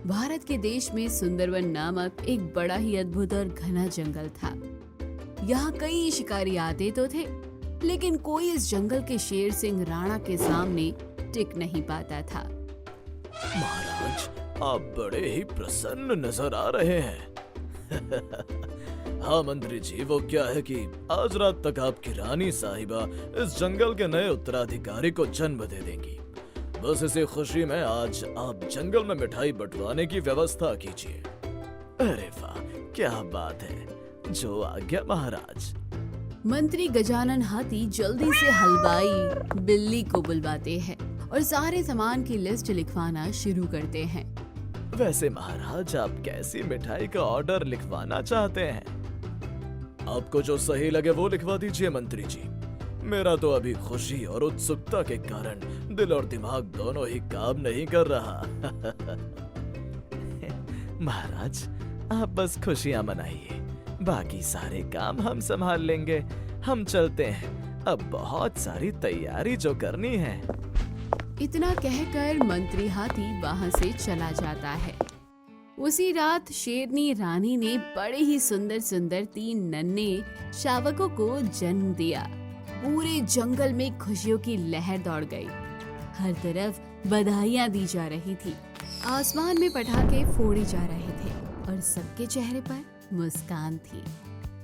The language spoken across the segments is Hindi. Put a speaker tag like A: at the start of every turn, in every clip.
A: भारत के देश में सुंदरवन नामक एक बड़ा ही अद्भुत और घना जंगल था। यहाँ कई शिकारी आते तो थे, लेकिन कोई इस जंगल के शेर सिंह राणा के सामने टिक नहीं पाता था।
B: महाराज, आप बड़े ही प्रसन्न नजर आ रहे हैं। हाँ मंत्री जी, वो क्या है कि आज रात तक आपकी रानी साहिबा इस जंगल के नए उत्तराधिकारी को जन्म दे देंगी। बस इसी खुशी में आज आप जंगल में मिठाई बंटवाने की व्यवस्था कीजिए। अरे वाह, क्या बात है, जो आज्ञा महाराज।
A: मंत्री गजानन हाथी जल्दी से हलवाई बिल्ली को बुलवाते हैं और सारे सामान की लिस्ट लिखवाना शुरू करते हैं।
B: वैसे महाराज, आप कैसी मिठाई का ऑर्डर लिखवाना चाहते हैं? आपको जो सही लगे वो लिखवा दीजिए मंत्री जी। मेरा तो अभी खुशी और उत्सुकता के कारण दिल और दिमाग दोनों ही काम नहीं कर रहा। महाराज, आप बस खुशियां मनाइए, बाकी सारे काम हम संभाल लेंगे। हम चलते हैं, अब बहुत सारी तैयारी जो करनी है।
A: इतना कहकर मंत्री हाथी वहां से चला जाता है। उसी रात शेरनी रानी ने बड़े ही सुंदर सुंदर 3 नन्हे शावकों को जन्म दिया। पूरे जंगल में खुशियों की लहर दौड़ गई। हर तरफ बधाइयां दी जा रही थी, आसमान में पटाखे फोड़े जा रहे थे और सबके चेहरे पर मुस्कान थी।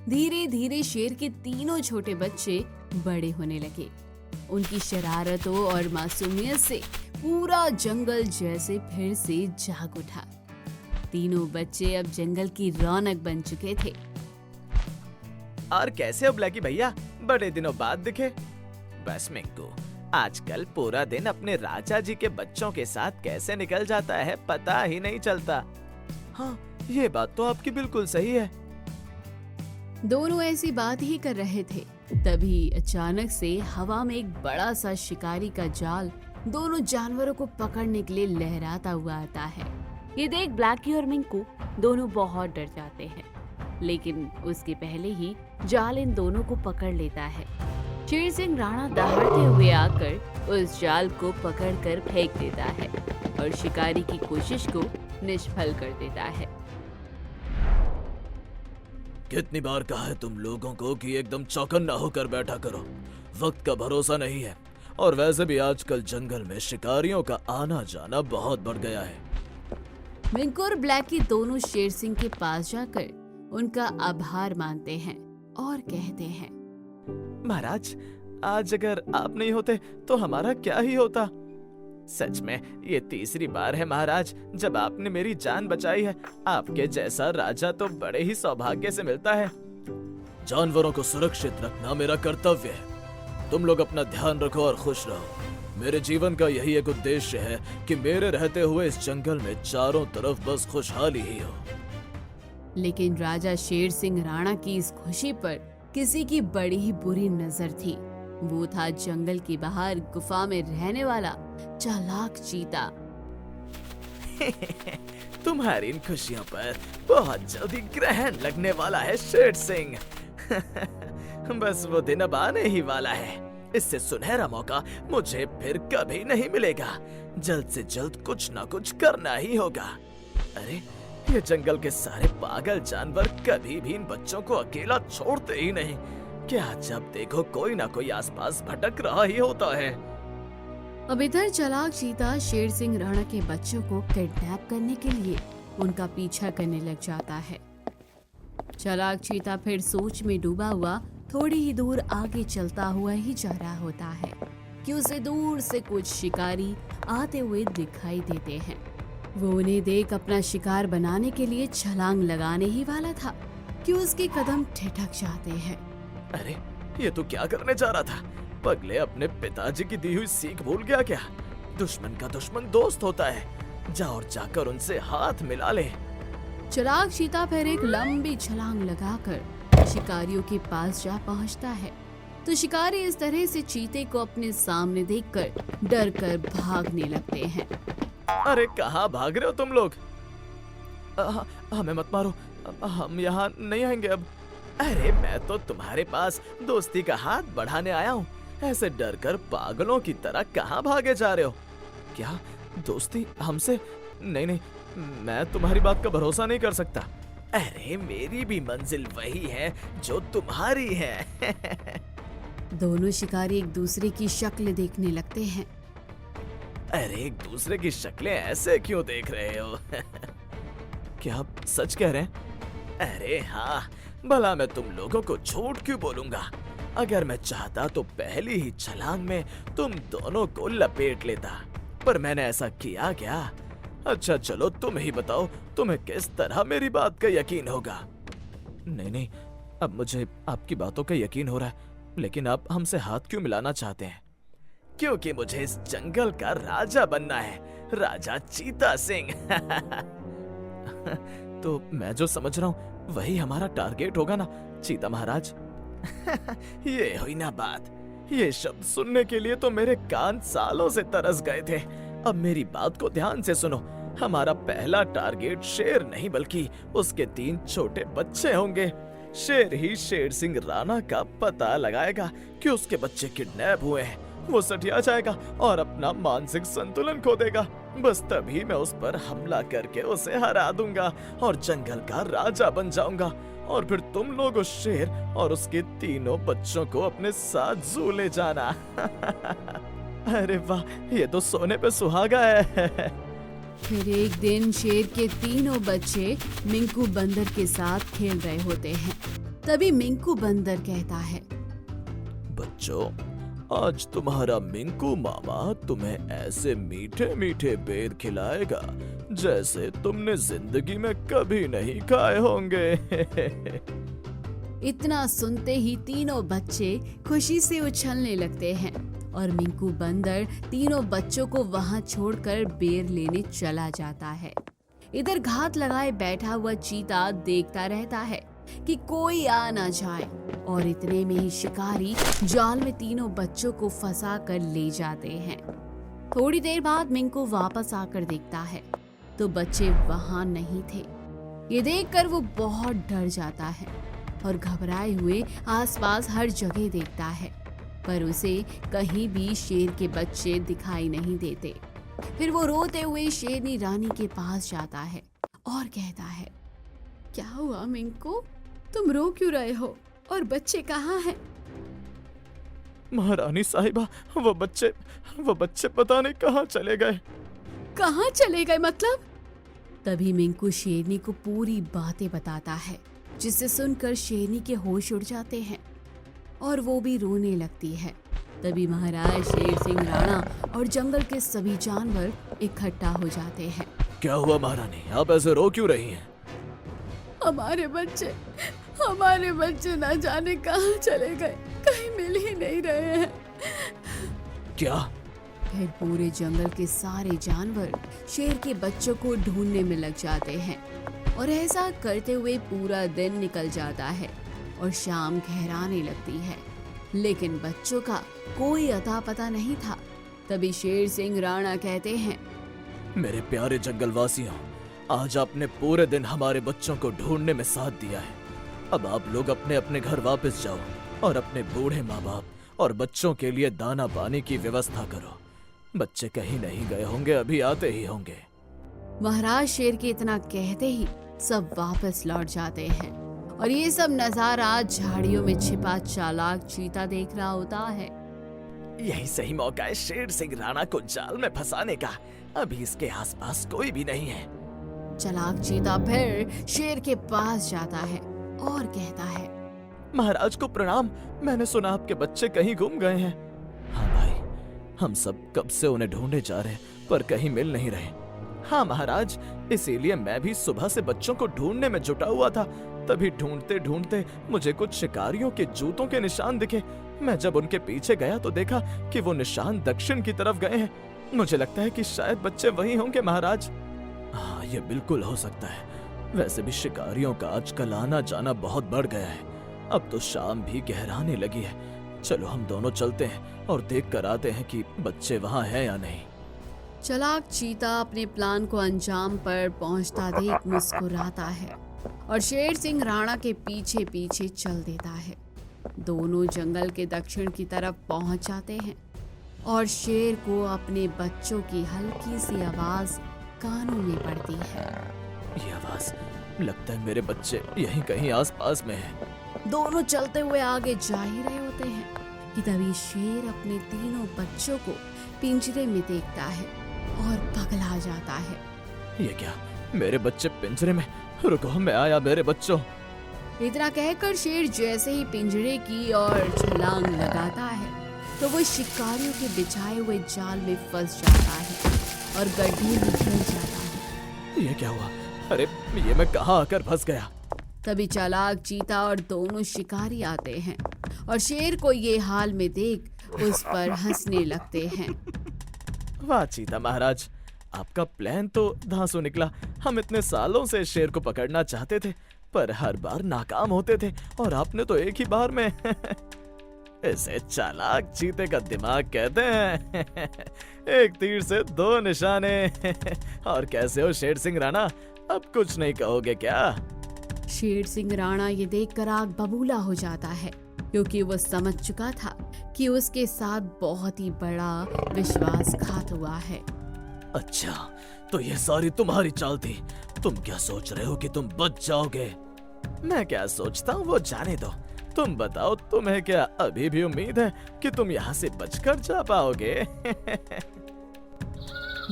A: धीरे धीरे शेर के तीनों छोटे बच्चे बड़े होने लगे। उनकी शरारतों और मासूमियत से पूरा जंगल जैसे फिर से जाग उठा। तीनों बच्चे अब जंगल की रौनक बन चुके थे।
B: और कैसे हो ब्लैकी भैया, बड़े दिनों बाद दिखे। बस मिंकू, आजकल पूरा दिन अपने राजा जी के बच्चों के साथ कैसे निकल जाता है पता ही नहीं चलता। हाँ, ये बात तो आपकी बिल्कुल सही है।
A: दोनों ऐसी बात ही कर रहे थे, तभी अचानक से हवा में एक बड़ा सा शिकारी का जाल दोनों जानवरों को पकड़ने के लिए लहराता हुआ आता है। ये देख ब्लैकी और मिंकू दोनों बहुत डर जाते हैं, लेकिन उसके पहले ही जाल इन दोनों को पकड़ लेता है। शेर सिंह राणा दहाड़ते हुए आकर उस जाल को पकड़कर फेंक देता है और शिकारी की कोशिश को निष्फल कर देता है।
B: कितनी बार कहा है तुम लोगों को कि एकदम चौकन्ना होकर बैठा करो, वक्त का भरोसा नहीं है। और वैसे भी आजकल जंगल में शिकारियों का आना जाना बहुत बढ़ गया है।
A: मिंकू और ब्लैकी दोनों शेर सिंह के पास जाकर उनका आभार मानते हैं और कहते हैं,
B: महाराज, आज अगर आप नहीं होते तो हमारा क्या ही होता। सच में ये तीसरी बार है महाराज जब आपने मेरी जान बचाई है। आपके जैसा राजा तो बड़े ही सौभाग्य से मिलता है। जानवरों को सुरक्षित रखना मेरा कर्तव्य है। तुम लोग अपना ध्यान रखो और खुश रहो। मेरे जीवन का यही एक उद्देश्य है कि मेरे रहते हुए इस जंगल में चारों तरफ बस खुशहाली ही हो।
A: लेकिन राजा शेर सिंह राणा की इस खुशी पर किसी की बड़ी ही बुरी नजर थी। वो था जंगल के बाहर गुफा में रहने वाला चालाक चीता।
B: तुम्हारी इन खुशियों पर बहुत जल्दी ग्रहण लगने वाला है शेर सिंह। बस वो दिन अब आने ही वाला है। इससे सुनहरा मौका मुझे फिर कभी नहीं मिलेगा। जल्द से जल्द कुछ ना कुछ करना ही होगा। अरे, ये जंगल के सारे पागल जानवर कभी भी इन बच्चों को अकेला छोड़ते ही नहीं। क्या जब देखो कोई ना कोई आसपास भटक रहा ही होता है।
A: अब इधर चालाक चीता शेर सिंह राणा के बच्चों को किडनैप करने के लिए उनका पीछा करने लग जाता है। चालाक चीता फिर सोच में डूबा हुआ थोड़ी ही दूर आगे चलता हुआ ही जा रहा होता है कि उसे दूर से कुछ शिकारी आते हुए दिखाई देते हैं। वो उन्हें देख अपना शिकार बनाने के लिए छलांग लगाने ही वाला था कि उसके कदम ठिठक जाते हैं।
B: अरे, ये तो क्या करने जा रहा था? पगले अपने पिताजी की दी हुई सीख भूल गया क्या? दुश्मन का दुश्मन दोस्त होता है। जा और जाकर उनसे हाथ मिला ले।
A: चालाक चीता फिर एक लंबी छलांग लगाकर शिकारियों के पास जा पहुंचता है तो शिकारी इस तरह से चीते को अपने सामने देखकर डर कर भागने लगते हैं।
B: अरे, कहाँ भाग रहे हो तुम लोग? हमें मत मारो, हम यहाँ नहीं आएंगे अब। अरे, मैं तो तुम्हारे पास दोस्ती का हाथ बढ़ाने आया हूँ। ऐसे डर कर पागलों की तरह कहाँ भागे जा रहे हो? क्या दोस्ती हमसे? नहीं नहीं, मैं तुम्हारी बात का भरोसा नहीं कर सकता। अरे मेरी भी मंजिल वही है जो तुम्हारी है।
A: दोनों शिकारी एक दूसरे की शक्ल देखने लगते हैं।
B: अरे एक दूसरे की शक्लें ऐसे क्यों देख रहे हो? क्या आप सच कह रहे हैं? अरे हाँ, भला मैं तुम लोगों को झूठ क्यों बोलूंगा? अगर मैं चाहता तो पहली ही छलांग में तुम दोनों को लपेट लेता, पर मैंने ऐसा किया क्या? अच्छा चलो तुम ही बताओ, तुम्हें किस तरह मेरी बात का यकीन होगा? नहीं नहीं, अब मुझे आपकी बातों का यकीन हो रहा है, लेकिन आप हमसे हाथ क्यों मिलाना चाहते हैं? क्योंकि मुझे इस जंगल का राजा बनना है, राजा चीता सिंह। तो मैं जो समझ रहा हूँ वही हमारा टारगेट होगा ना, चीता महाराज? ये हुई ना बात। ये शब्द सुनने के लिए तो मेरे कान सालों से तरस गए थे। अब मेरी बात को ध्यान से सुनो। हमारा पहला टारगेट शेर नहीं बल्कि उसके 3 छोटे बच्चे होंगे। शेर ही शेर सिंह राणा का पता लगाएगा कि उसके बच्चे किडनैप हुए हैं। वो सटिया जाएगा और अपना मानसिक संतुलन खो देगा। बस तभी मैं उस पर हमला करके उसे हरा दूंगा और जंगल का राजा बन जाऊंगा। और फिर तुम लोग उस शेर और उसके 3 बच्चों को अपने साथ जू ले जाना। अरे वाह, ये तो सोने पे सुहागा है।
A: फिर एक दिन शेर के 3 बच्चे मिंकू बंदर के साथ खेल रहे होते हैं। तभी मिंकू बंदर कहता है,
B: बच्चों, आज तुम्हारा मिंकू मामा तुम्हें ऐसे मीठे मीठे बेर खिलाएगा जैसे तुमने जिंदगी में कभी नहीं खाए होंगे।
A: इतना सुनते ही 3 बच्चे खुशी से उछलने लगते हैं और मिंकू बंदर 3 बच्चों को वहां छोड़कर बेर लेने चला जाता है। इधर घात लगाए बैठा हुआ चीता देखता रहता है कि कोई आ ना जाए और इतने में ही शिकारी जाल में 3 बच्चों को फंसा कर ले जाते हैं। थोड़ी देर बाद मिंकू वापस आकर देखता है तो बच्चे वहां नहीं थे। ये देखकर वो बहुत डर जाता है और घबराए हुए आसपास हर जगह देखता है, पर उसे कहीं भी शेर के बच्चे दिखाई नहीं देते। फिर वो रोते हुए शेरनी रानी के पास जाता है और कहता है, क्या हुआ मिंकू, तुम रो क्यों रहे हो और बच्चे कहाँ हैं?
B: महारानी साहिबा, वो बच्चे पता नहीं कहाँ चले गए।
A: कहाँ चले गए मतलब? तभी मिंकू शेरनी को पूरी बातें बताता है, जिसे सुनकर शेरनी के होश उड़ जाते हैं और वो भी रोने लगती है। तभी महाराज शेर सिंह राणा और जंगल के सभी जानवर इकट्ठा हो जाते हैं।
B: क्या हुआ महारानी, आप ऐसे रो क्यों रही हैं?
A: हमारे बच्चे ना जाने कहाँ चले गए, कहीं मिल ही नहीं रहे हैं।
B: क्या?
A: फिर पूरे जंगल के सारे जानवर शेर के बच्चों को ढूंढने में लग जाते हैं और ऐसा करते हुए पूरा दिन निकल जाता है और शाम गहराने लगती है, लेकिन बच्चों का कोई अता पता नहीं था। तभी शेर सिंह राणा कहते हैं,
B: मेरे प्यारे जंगलवासियों, आज आपने पूरे दिन हमारे बच्चों को ढूंढने में साथ दिया है। अब आप लोग अपने अपने घर वापस जाओ और अपने बूढ़े माँ बाप और बच्चों के लिए दाना पानी की व्यवस्था करो। बच्चे कहीं नहीं गए होंगे, अभी आते ही होंगे।
A: महाराज शेर के इतना कहते ही सब वापस लौट जाते हैं और ये सब नजारा झाड़ियों में छिपा चालाक चीता देख रहा होता है।
B: यही सही मौका है शेर सिंह राणा को जाल में फंसाने का। अभी इसके आसपास कोई भी नहीं है।
A: चालाक चीता फिर शेर के पास जाता है और कहता है,
B: महाराज को प्रणाम, मैंने सुना आपके बच्चे कहीं गुम गए हैं। हाँ भाई, हम सब कब से उन्हें ढूंढे जा रहे हैं पर कहीं मिल नहीं रहे। हाँ महाराज, इसीलिए मैं भी सुबह से बच्चों को ढूंढने में जुटा हुआ था। तभी ढूंढते ढूंढते मुझे कुछ शिकारियों के जूतों के निशान दिखे। मैं जब उनके पीछे गया तो देखा कि वो निशान दक्षिण की तरफ गए हैं। मुझे लगता है कि शायद बच्चे वहीं होंगे महाराज। हाँ, ये बिल्कुल हो सकता है। वैसे भी शिकारियों का आजकल आना जाना बहुत बढ़ गया है। अब तो शाम भी गहराने लगी है। चलो हम दोनों चलते हैं और देख कर आते हैं कि बच्चे वहाँ हैं या नहीं।
A: चालाक चीता अपने प्लान को अंजाम पर पहुंचता देख मुस्कुराता है और शेर सिंह राणा के पीछे पीछे चल देता है। दोनों जंगल के दक्षिण की तरफ पहुंच जाते हैं और शेर को अपने बच्चों की हल्की सी आवाज कानों में पड़ती है।
B: ये आवाज, लगता है मेरे बच्चे यहीं कहीं आसपास में हैं।
A: दोनों चलते हुए आगे जा ही रहे होते हैं कि तभी शेर अपने तीनों बच्चों को पिंजरे में देखता है और पगला जाता है।
B: ये क्या, मेरे बच्चे पिंजरे में? रुको, मैं आया मेरे बच्चों।
A: इतना कहकर शेर जैसे ही पिंजरे की ओर छलांग लगाता है तो वो शिकारियों के बिछाए हुए जाल में फंस जाता है और गड्ढे में गिर जाता है।
B: ये क्या हुआ? अरे ये मैं कहाँ आकर फंस गया?
A: तभी चालाक चीता और दोनों शिकारी आते हैं और शेर को ये हाल में देख उस पर हंसने लगते हैं।
B: वाह चीता महाराज, आपका प्लान तो धांसू निकला। हम इतने सालों से शेर को पकड़ना चाहते थे पर हर बार नाकाम होते थे और आपने तो एक ही बार में इसे चालाक चीते का दिमाग कहते हैं। एक तीर से दो निशाने। और कैसे हो शेर सिंह राणा, अब कुछ नहीं कहोगे क्या?
A: शेर सिंह राणा ये देखकर आग बबूला हो जाता है क्योंकि वो समझ चुका था कि उसके साथ बहुत ही बड़ा विश्वासघात हुआ है।
B: अच्छा, तो ये सारी तुम्हारी चाल थी। तुम क्या सोच रहे हो कि तुम बच जाओगे? मैं क्या सोचता हूँ वो जाने दो। तुम बताओ, तुम्हें क्या अभी भी उम्मीद है कि तुम यहाँ से बचकर जा पाओगे?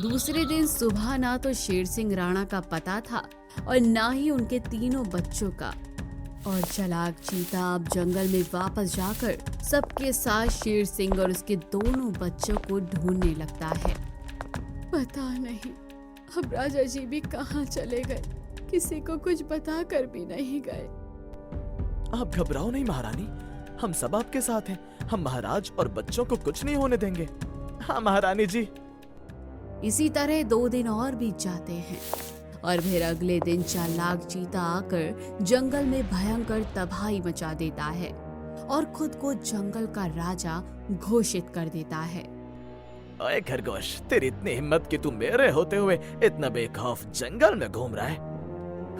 A: दूसरे दिन सुबह ना तो शेर सिंह राणा का पता था और ना ही उनके तीनों बच्चों का। और चालाक चीता अब जंगल में वापस जाकर सबके साथ शेर सिंह और उसके दोनों बच्चों को ढूंढने लगता है। पता नहीं अब राजा जी भी कहाँ चले गए, किसी को कुछ बता कर भी नहीं गए।
B: आप घबराओ नहीं महारानी, हम सब आपके साथ हैं। हम महाराज और बच्चों को कुछ नहीं होने देंगे। हाँ महारानी जी।
A: इसी तरह 2 दिन और बीत जाते हैं और फिर अगले दिन चालाक चीता आकर जंगल में भयंकर तबाही मचा देता है और खुद को जंगल का राजा घोषित कर देता है।
B: ओए खरगोश, तेरी इतनी हिम्मत कि तू मेरे होते हुए इतना बेखौफ जंगल में घूम रहा है?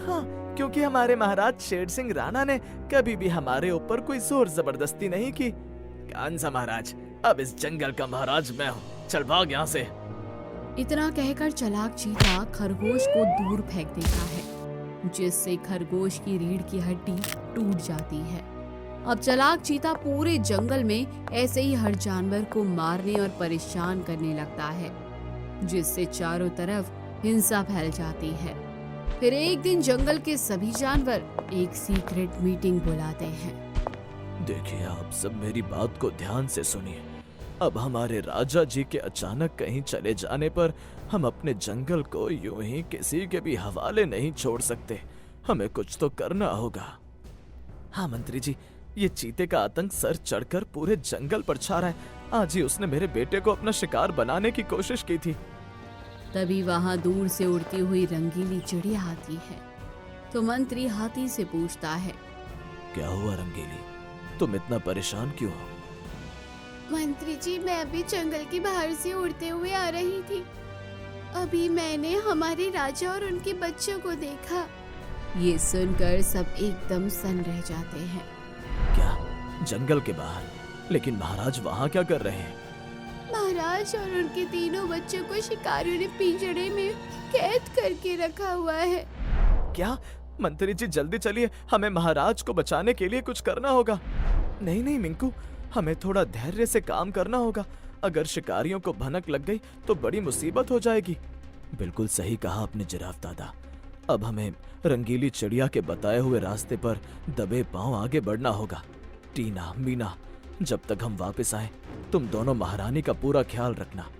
B: हाँ, क्योंकि हमारे महाराज शेर सिंह राणा ने कभी भी हमारे ऊपर कोई जोर जबरदस्ती नहीं की। कौन सा महाराज? अब इस जंगल का महाराज मैं हूँ। चल भाग यहाँ से।
A: इतना कहकर चालाक चीता खरगोश को दूर फेंक देता है जिससे खरगोश की रीढ़ की हड्डी टूट जाती है। अब चालाक चीता पूरे जंगल में ऐसे ही हर जानवर को मारने और परेशान करने लगता है जिससे चारों तरफ हिंसा फैल जाती है। फिर एक दिन जंगल के सभी जानवर एक सीक्रेट मीटिंग बुलाते हैं।
B: देखिए, आप सब मेरी बात को ध्यान से सुनिए। अब हमारे राजा जी के अचानक कहीं चले जाने पर हम अपने जंगल को यूं ही किसी के भी हवाले नहीं छोड़ सकते। हमें कुछ तो करना होगा। हाँ मंत्री जी, ये चीते का आतंक सर चढ़कर पूरे जंगल पर छा रहा है। आज ही उसने मेरे बेटे को अपना शिकार बनाने की कोशिश की थी।
A: तभी वहां दूर से उड़ती हुई रंगीली चिड़िया आती है तो मंत्री हाथी से पूछता है,
B: क्या हुआ रंगीली, तुम इतना परेशान क्यों हो?
A: मंत्री जी, मैं अभी जंगल के बाहर से उड़ते हुए आ रही थी। अभी मैंने हमारे राजा और उनके बच्चों को देखा। ये सुनकर सब एकदम सन्न रह जाते हैं।
B: क्या, जंगल के बाहर? लेकिन महाराज वहाँ क्या कर रहे हैं?
A: महाराज और उनके तीनों बच्चों को शिकारियों ने पिंजरे में कैद करके रखा हुआ है।
B: क्या? मंत्री जी जल्दी चलिए, हमें महाराज को बचाने के लिए कुछ करना होगा। नहीं नहीं मिंकू, हमें थोड़ा धैर्य से काम करना होगा। अगर शिकारियों को भनक लग गई तो बड़ी मुसीबत हो जाएगी। बिल्कुल सही कहा आपने जिराफ दादा। अब हमें रंगीली चिड़िया के बताए हुए रास्ते पर दबे पांव आगे बढ़ना होगा। टीना, मीना, जब तक हम वापस आए तुम दोनों महारानी का पूरा ख्याल रखना।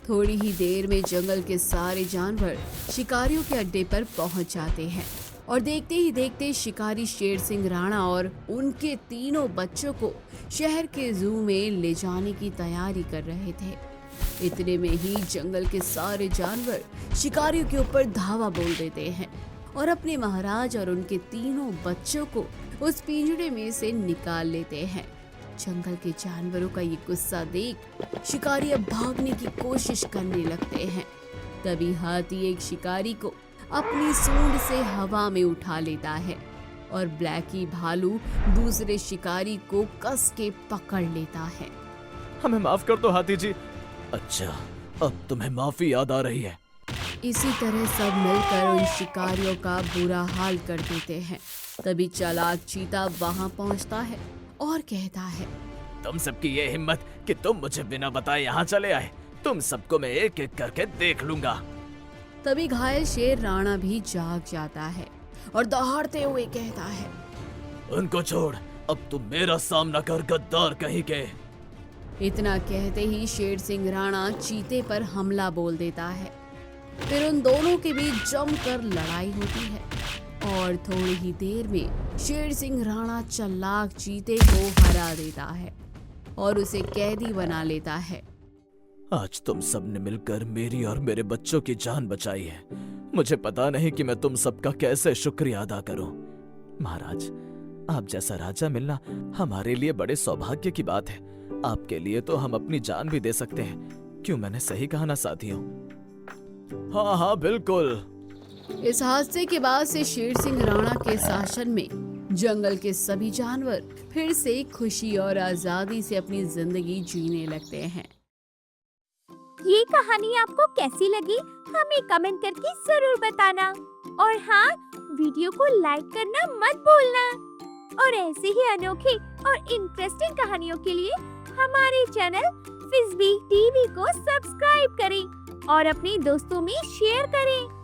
A: थोड़ी ही देर में जंगल के सारे जानवर शिकारियों के अड्डे पर पहुंच जाते हैं और देखते ही देखते शिकारी शेर सिंह राणा और उनके तीनों बच्चों को शहर के जू में ले जाने की तैयारी कर रहे थे। इतने में ही जंगल के सारे जानवर शिकारियों के ऊपर धावा बोल देते हैं और अपने महाराज और उनके तीनों बच्चों को उस पिंजरे में से निकाल लेते हैं। जंगल के जानवरों का ये गुस्सा देख शिकारी अब भागने की कोशिश करने लगते हैं। तभी हाथी एक शिकारी को अपनी सूंड से हवा में उठा लेता है और ब्लैकी भालू दूसरे शिकारी को कस के पकड़ लेता है।
B: हमें माफ कर दो हाथी जी। अच्छा, अब तुम्हें माफी याद आ रही है।
A: इसी तरह सब मिलकर उन शिकारियों का बुरा हाल कर देते हैं। तभी चालाक चीता वहां पहुंचता है और कहता है,
B: तुम सबकी ये हिम्मत कि तुम मुझे बिना बताए यहाँ चले आए। तुम सबको मैं एक एक करके देख लूंगा।
A: तभी घायल शेर राणा भी जाग जाता है और दहाड़ते हुए कहता है,
B: उनको छोड़, अब तुम मेरा सामना कर, गद्दार कहीं के।
A: इतना कहते ही शेर सिंह राणा चीते पर हमला बोल देता है। फिर उन दोनों के बीच जमकर लड़ाई होती है और थोड़ी ही देर में शेर सिंह राणा चालाक चीते को हरा देता है और उसे कैदी बना लेता है।
B: आज तुम सबने मिलकर मेरी और मेरे बच्चों की जान बचाई है। मुझे पता नहीं कि मैं तुम सबका कैसे शुक्रिया अदा करूं। महाराज, आप जैसा राजा मिलना हमारे लिए बड़े सौभाग्य की बात है। आपके लिए तो हम अपनी जान भी दे सकते हैं। क्यों, मैंने सही कहा ना साथियों? हाँ हाँ बिल्कुल।
A: इस हादसे के बाद से शेर सिंह राणा के शासन में जंगल के सभी जानवर फिर से खुशी और आजादी से अपनी जिंदगी जीने लगते हैं।
C: ये कहानी आपको कैसी लगी हमें कमेंट करके जरूर बताना और हाँ, वीडियो को लाइक करना मत भूलना और ऐसे ही अनोखे और इंटरेस्टिंग कहानियों के लिए हमारे चैनल फिज़बी टीवी को सब्सक्राइब करें और अपने दोस्तों में शेयर करें।